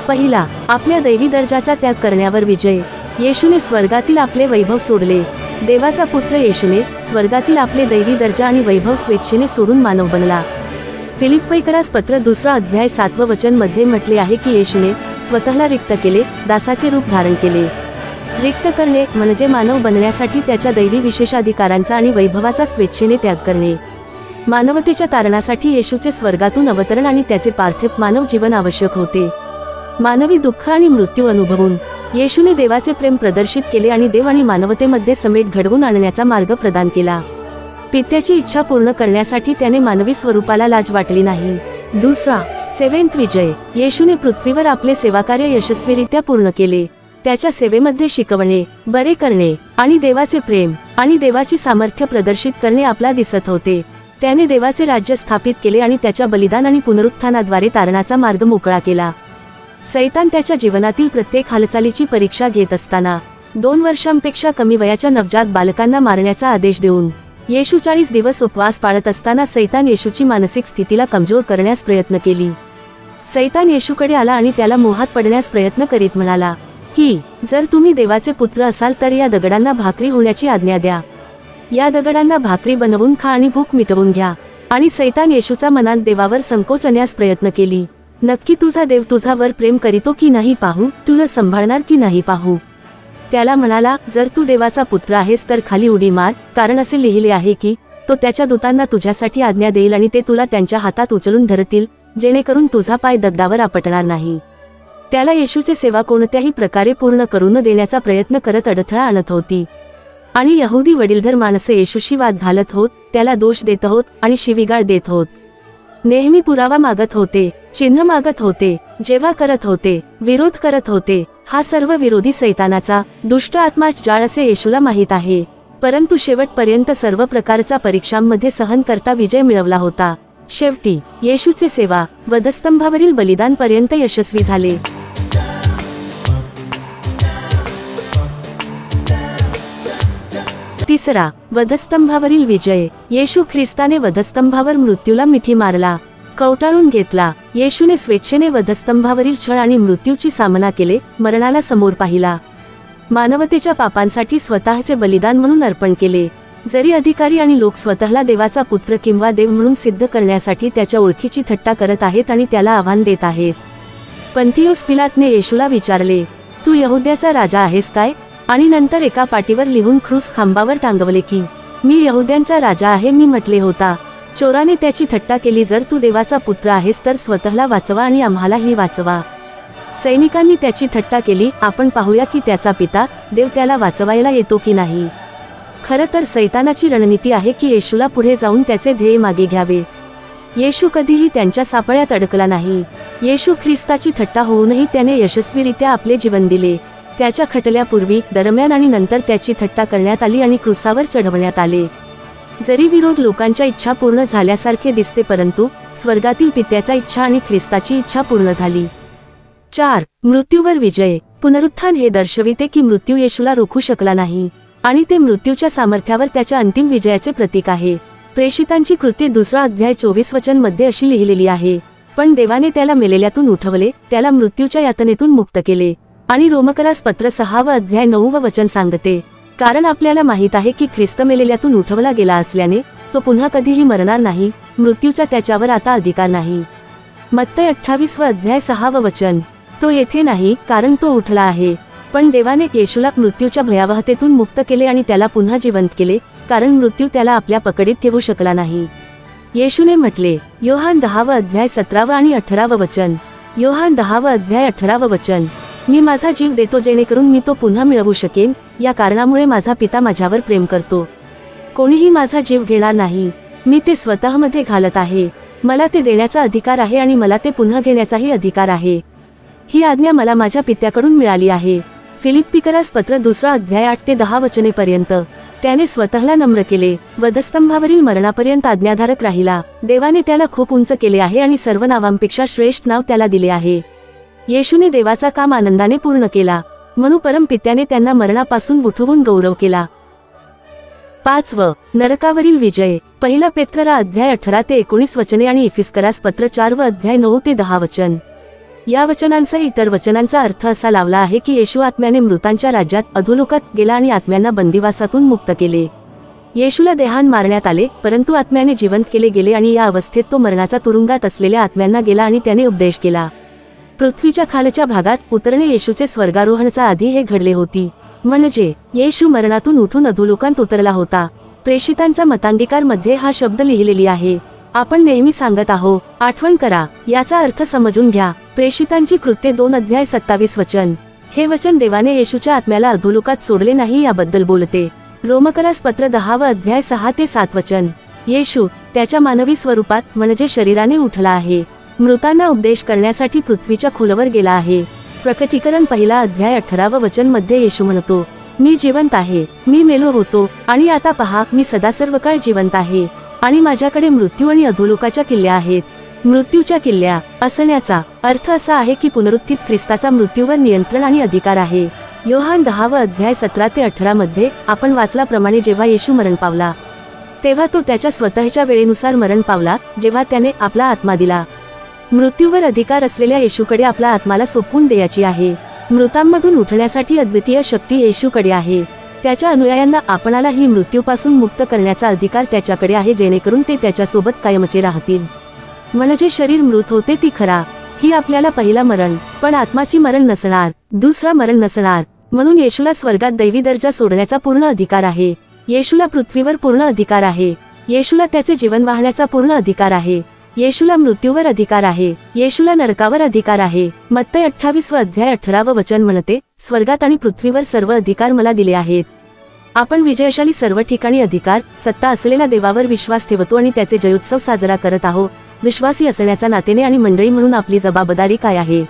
पहिला, आपल्या दैवी दर्जाचा त्याग करण्यावर विजय। येशूने स्वर्गातील आपले वैभव सोडले। देवाचा पुत्र येशूने स्वर्गातील आपले दैवी दर्जा आणि वैभव स्वेच्छेने सोडून मानव बनला। फिलिप्पीकरास पत्र 2 अध्याय 7 वचन मध्ये म्हटले आहे की येशूने स्वतःला रिक्त केले, दासाचे रूप धारण केले। रिक्त करणे म्हणजे मानव बनण्यासाठी त्याच्या दैवी विशेषाधिकारांचा आणि वैभवाचा स्वेच्छेने त्याग करणे। मानवतेच्या तारणासाठी येशूचे स्वर्गातून अवतरण आणि त्याचे पार्थिव मानव जीवन आवश्यक होते। मानवी दुःख आणि मृत्यू अनुभवून येशूने देवाचे प्रेम प्रदर्शित केले आणि देव आणि मानवतेमध्ये समेट घडवून आणण्याचा मार्ग प्रदान केला। पित्याची इच्छा पूर्ण करण्यासाठी त्याने मानवी स्वरूपाला लाज वाटली नाही। दुसरा, सेवेंत विजय। येशूने पृथ्वीवर आपले सेवाकार्य यशस्वीरित्या पूर्ण केले। त्याच्या सेवेमध्ये शिकवणे, बरे करणे आणि देवाचे प्रेम आणि देवाची सामर्थ्य प्रदर्शित करणे आपला दिसत होते। त्याने देवाचे राज्य स्थापित केले आणि त्याच्या बलिदान आणि पुनरुत्थानाद्वारे तारणाचा मार्ग मोकळा केला। सैतान त्याच्या जीवनातील प्रत्येक हालचालीची परीक्षा घेत असताना 2 वर्षांपेक्षा कमी वयाच्या नवजात बालकांना मारण्याचा आदेश देऊन येशू 40 दिवस उपवास पाळत असताना सैतान येशूची मानसिक स्थितीला कमजोर करण्यास प्रयत्न केली। सैतान येशूकडे आला आणि त्याला मोहात पडण्यास प्रयत्न करीत म्हणाला की जर तुम्ही देवाचे पुत्र असाल तर या दगडांना भाकरी होण्याची आज्ञा द्या। या दगडांना भाकरी बनवून खा आणि भूक मिटवून घ्या। आणि सैतान येशूचा मनात देवावर संकोच आणण्यास प्रयत्न केली। नक्की तुझा देव तुझ्यावर प्रेम करीतो की नाही पाहू, तुला सांभाळणार की नाही पाहू। त्याला म्हणाला, जर तू देवाचा पुत्र आहेस तर खाली उडी मार, कारण असे लिहिले आहे की तो त्याच्या दूतांना तुझ्यासाठी आज्ञा देईल आणि ते तुला त्यांच्या हातात उचलून धरतील, जेणेकरून तुझा पाय दगडावर आपटणार नाही। त्याला येशूची सेवा कोणत्याही प्रकारे पूर्ण करू न देण्याचा प्रयत्न करत अडथळा आणत होती। आणि यहुदी वडीलधर माणसे येशूशी वाद घालत होत, त्याला दोष देत होत आणि शिवीगाळ देत होत। नेहमी पुरावा मागत होते, चिन्ह मागत होते, जेव्हा करत होते, विरोध करत होते। हा सर्व विरोधी सैतानाचा दुष्ट आत्माच जाळ असे येशूला माहीत आहे। परंतु शेवटपर्यंत सर्व प्रकारच्या परीक्षांमध्ये सहन करता विजय मिळवला होता। शेवटी येशूचे सेवा वधस्तंभावरील बलिदान पर्यंत यशस्वी झाले। तिसरा, वधस्तंभावरील विजय। येशू ख्रिस्ताने वधस्तंभावर मृत्यूला मिठी मारला, कवटाळून घेतला। येशूने स्वेच्छेने वधस्तंभावरील छळ आणि मृत्यूची सामना केले, मरणाला समोर पाहिला। मानवतेच्या पापांसाठी स्वतःचे बलिदान म्हणून अर्पण केले। जरी अधिकारी आणि लोक स्वतःला देवाचा पुत्र किंवा देव म्हणून सिद्ध करण्यासाठी त्याच्या ओळखीची थट्टा करत आहेत आणि त्याला आव्हान देत आहेत। पंतियोस पिलातने येशूला विचारले, तू यहुद्याचा राजा आहेस काय? आणि नंतर एका पाटीवर लिहून क्रूस खांबावर टांगवले की मी यहुद्यांचा राजा आहे मी म्हटले होता। चोराने त्याची थट्टा केली, जर तू देवाचा पुत्र आहेस तर स्वतःला वाचवा आणि आम्हालाही वाचवा। सैनिकांनी त्याची थट्टा केली। आपण पाहूया की त्याचा पिता देव त्याला वाचवायला येतो की नाही। खरं तर सैतानाची रणनीती आहे की येशूला पुढे जाऊन त्याचे ध्येय मागे घ्यावे। येशू कधीही त्यांच्या सापळ्यात अडकला नाही। येशू ख्रिस्ताची थट्टा होऊनही त्याने यशस्वीरित्या आपले जीवन दिले। त्याच्या खटल्यापूर्वी, दरम्यान आणि नंतर त्याची थट्टा करण्यात आली आणि क्रूसावर चढवण्यात आले। जरी विरोध लोकांच्या इच्छा पूर्ण झाल्यासारखे दिसते, परंतु स्वर्गातील पित्याचा इच्छा आणि ख्रिस्ताची इच्छा पूर्ण झाली। 4. मृत्यूवर विजय। पुनरुत्थान हे दर्शविते की मृत्यू येशूला रोखू शकला नाही आणि ते मृत्यूच्या सामर्थ्यावर त्याच्या अंतिम विजयाचे प्रतीक आहे। प्रेषितांची कृत्ये 2 अध्याय 24 वचन मध्ये अशी लिहिलेली आहे, पण देवाने त्याला मेलेल्यातून उठवले, त्याला मृत्यूच्या यातनेतून मुक्त केले। आणि रोमकरास पत्र 6 अध्याय 9 वचन सांगते, कारण आपल्याला माहित आहे की ख्रिस्त मेलेल्यातून उठवला गेला असल्याने तो पुन्हा कधीही मरणार नाही, मृत्यूचा त्याच्यावर आता अधिकार नाही। मत्तय 28 अध्याय 6 वचन, तो येथे नाही कारण तो उठला आहे। पण देवाने येशूला मृत्यूच्या भयावहतेतून मुक्त केले आणि त्याला पुन्हा जिवंत केले, कारण मृत्यू त्याला आपल्या पकडीत ठेवू शकला नाही। येशूने म्हटले, योहान 10 अध्याय 17 आणि 18 वचन, योहान 10 अध्याय 18 वचन, मी माझा जीव देतो जेणेकरून मी तो पुन्हा मिळवू शकेन। या कारणामुळे माझा पिता माझ्यावर प्रेम करतो। कोणीही माझा जीव घेणार नाही, मी ते स्वतःमध्ये घालत आहे। मला ते देण्याचा अधिकार आहे आणि मला ते पुन्हा घेण्याचाही अधिकार आहे। ही आज्ञा मला माझ्या पित्याकडून मिळाली आहे। फिलिप्पीकरास पत्र 2 अध्याय 8 ते 10 वचनेपर्यंत त्याने स्वतःला नम्र केले, वधस्तंभावरील मरणापर्यंत आज्ञाधारक राहिला। देवाने त्याला खूप उंच केले आहे आणि सर्व नावांपेक्षा श्रेष्ठ नाव त्याला दिले आहे। येशूने देवाचा काम आनंदाने पूर्ण केला, म्हणून परमपित्याने त्यांना मरणापासून उठवून गौरव केला। 5. नरकावरील विजय। 1 पेत्र अध्याय 18 ते 19 वचने आणि इफिस्करास पत्र 4 अध्याय 9 ते 10 वचन। या वचनांचा इतर वचनांचा अर्थ असा लावला आहे की येशू आत्म्याने मृतांच्या राज्यात अधोलोकात गेला आणि आत्म्यांना बंदिवासातून मुक्त केले. येशूला देहान मारण्यात आले, परंतु आत्म्याने जिवंत केले गेले आणि या अवस्थेत तो मरणाचा तुरुंगात असलेल्या आत्म्यांना गेला आणि त्याने उपदेश केला. पृथ्वीच्या खालच्या भागात उतरणे येशूचे स्वर्गारोहणाचा आधी हे घडले होती, म्हणजे येशू मरणातून उठून अधोलोकांत उतरला होता. प्रेषितांचा मतांगीकार मध्ये हा शब्द लिहिलेली आहे. आपण नेहमी सांगत आहोत, आठवण करा, याचा अर्थ समजून घ्या. प्रेषितांची कृत्ये 2 अध्याय 27 वचन. हे वचन देवाने येशूच्या आत्म्याला अधोलोकात सोडले नाही याबद्दल बोलते. रोमकरास पत्र 10 अध्याय 6 ते 7 वचन. येशू त्याच्या मानवी स्वरूपात म्हणजे शरीराने उठला आहे. मृतांना उपदेश करण्यासाठी पृथ्वीच्या खोलवर गेला आहे. प्रकटीकरण 1 अध्याय 18 वचन मध्ये येशू म्हणतो, मी जिवंत आहे, मी मेलो होतो आणि आता पहा मी सदा सर्वकाळ जिवंत आहे आणि माझ्याकडे मृत्यू आणि अधोलोकाच्या किल्ल्या आहेत. मृत्यूच्या किल्ल्या असण्याचा अर्थ असा आहे की पुनरुत्थित ख्रिस्ताचा मृत्यूवर नियंत्रण आणि अधिकार आहे. योहान 10 अध्याय 17 ते 18 मध्ये आपण वाचल्याप्रमाणे जेव्हा येशू मरण पावला तेव्हा तो त्याच्या स्वतःच्या वेळेनुसार मरण पावला, जेव्हा त्याने आपला आत्मा दिला. मृत्यूवर अधिकार असलेल्या येशूकडे आपला आत्माला सोपवून द्यायची आहे. मृतांमधून उठण्यासाठी अद्वितीय शक्ती येशूकडे आहे. त्याच्या अनुयायांना आपणाला ही मृत्यूपासून मुक्त करण्याचा अधिकार त्याच्याकडे आहे, जेणेकरून ते त्याच्यासोबत कायमचे राहतील. म्हणजे शरीर मृत होते ती खरा, ही आपल्याला पहिला मरण, पण आत्माची मरण नसणार, दुसरा मरण नसणार. म्हणून येशूला स्वर्गात दैवी दर्जा सोडण्याचा पूर्ण अधिकार आहे. येशूला पृथ्वीवर पूर्ण अधिकार आहे. येशूला त्याचे जीवन वाहण्याचा पूर्ण अधिकार आहे. येशूला मृत्यूवर अधिकार आहे. येशूला नरकावर अधिकार आहे. मत्तई 28 अध्याय 18 वचन म्हणते, स्वर्गात आणि पृथ्वीवर सर्व अधिकार मला दिले आहेत. आपण विजयशाली सर्व ठिकाणी अधिकार, सत्ता असलेल्या देवावर विश्वास ठेवतो आणि त्याचे जयोत्सव साजरा करत आहोत. विश्वासी असण्याचा नातेने आणि मंडळी म्हणून आपली जबाबदारी काय आहे?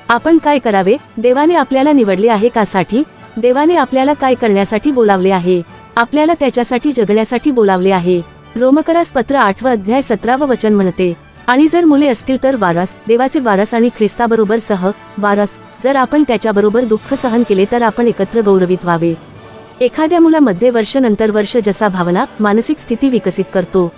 आपण काय करावे? देवाने आपल्याला निवडले आहे कासाठी? देवाने आपल्याला काय करण्यासाठी बोलावले आहे? आपल्याला त्याच्यासाठी जगण्यासाठी बोलावले आहे. रोमकरास पत्र 8 अध्याय 17 वचन म्हणते, आणि जर मुले असतील तर वारस, देवाचे वारस आणि ख्रिस्ताबरोबर सह वारस. जर आपण त्याच्याबरोबर दुःख सहन केले तर आपण एकत्र गौरवित व्हावे. एखाद्या मुलामध्ये वर्ष नंतर वर्ष जसा भावना, मानसिक स्थिती विकसित करतो.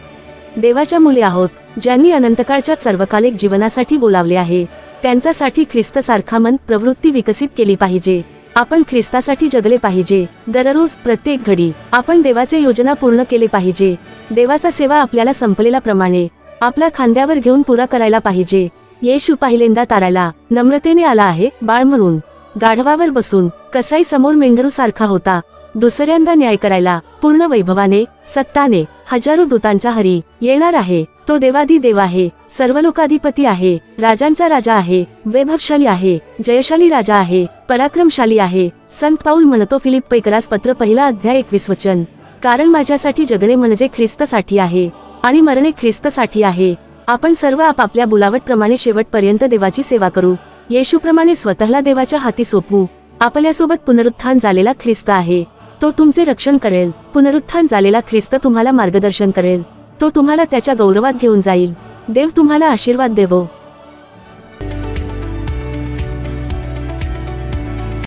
देवाच्या मुले आहोत, ज्यांनी अनंतकाळच्या सर्वकालिक जीवनासाठी बोलावले आहे. त्यांच्यासाठी ख्रिस्त सारखा मन प्रवृत्ती विकसित केली पाहिजे. आपण ख्रिस्तासाठी जगले पाहिजे. दररोज, प्रत्येक घडी आपण देवाचे योजना पूर्ण केले पाहिजे. देवाचा सेवा आपल्याला संपलेला प्रमाणे आपला खांद्यावर घेऊन पुरा करायला पाहिजे. येशू पहिल्यांदा तारायला नम्रतेने आला आहे, बाळ म्हणून. गाढवावर बसून कसाई समोर मेंढरू सारखा होता. दुसऱ्यांदा न्याय करायला पूर्ण वैभवाने, सत्ताने, हजारो दूतांचा हरी येणार आहे. तो देवाधी देव आहे, सर्वलोकाधिपती आहे, राजांचा राजा आहे, वैभवशाली आहे, जयशाली राजा आहे, पराक्रमशाली आहे. संत पाऊल म्हणतो फिलिप्पीकरास पत्र 1 अध्याय 21 वचन, कारण माझ्यासाठी जगणे म्हणजे ख्रिस्तसाठी आहे आणि मरणे ख्रिस्तसाठी आहे. आपण सर्व आपापल्या बुलावटप्रमाणे शेवटपर्यंत देवाची सेवा करू. येशूप्रमाणे स्वतःला देवाच्या हाती सोपवू. आपल्यासोबत पुनरुत्थान झालेला ख्रिस्त आहे. तो तुमचे रक्षण करेल. पुनरुत्थान झालेला ख्रिस्त तुम्हाला मार्गदर्शन करेल. तो तुम्हाला त्याच्या गौरवात घेऊन जाईल. देव तुम्हाला आशीर्वाद देवो.